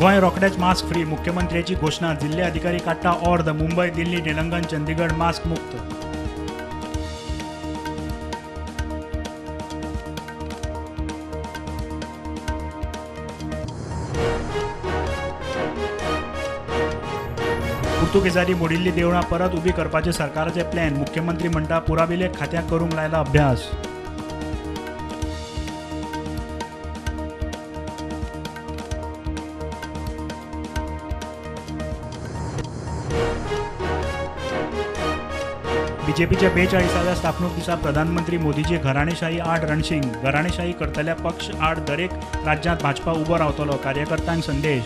गोंय रोखडेच mask free, मुख्यमंत्र्यांची घोषणा. जिल्हे अधिकारी काडटा अर्द. मुंबय, दिल्ली, तेलंगण, चंदीगड मास्क मुक्त. पुर्तुगेजांनी मोडिल्ली देवळां परत उबी करपाचे सरकाराचे प्लॅन. मुख्यमंत्री म्हणटा पुराविले खात्याक करूंक लायला अभ्यास. बीजेपीच्या 42व्या स्थापणूक दिसा प्रधानमंत्री मोदीची घराणेशाही आड रणशिंग. घराणेशाही करतल्या पक्ष आड दरेक राज्यांत भाजपा उबो रावतलो, कार्यकर्त्यांक संदेश.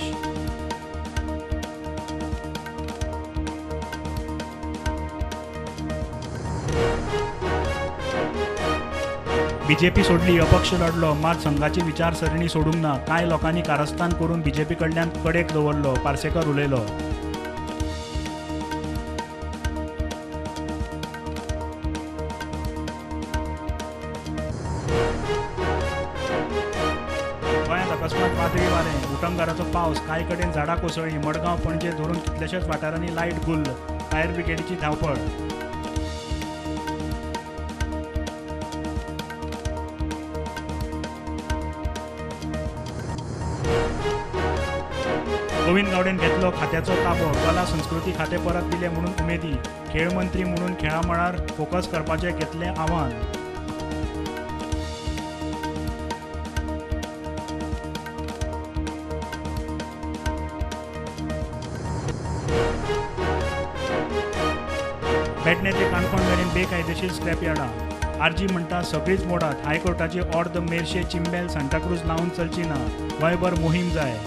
बीजेपी सोडली, अपक्ष लढलो, मात संघाची विचारसरणी सोडूंक ना. कांय लोकांनी कारस्थान करून बीजेपी कडल्यान कडेक दवरलो, पार्सेकर उलयलो. गोंयांत अकस्मात वादळी वारें, उटंगाराचो पावस, कांय कडेन झाडां कोसळ्ळीं. मडगांव, पणजे धरून कितलेशेच वाठारांनी लायट गुल्ल. फायर ब्रिगेडीची धांवपळ. गोविंद गावडेन घेतलो खात्याचो ताबो. कला संस्कृती खातें परत दिले म्हणून उमेदी. खेळ मंत्री म्हणून खेळा मळार फोकस करपाचे घेतले आव्हान. पेडणे काणकोण मेरेन बेकायदेशीर स्क्रॅप यार्डां. आरजी म्हणटा सगळीच मोडात. हायकोर्टाची ऑर्द मेरशे, चिंबेल, सांताक्रूज लावन चलची ना. गोंयभर मोहीम जाय.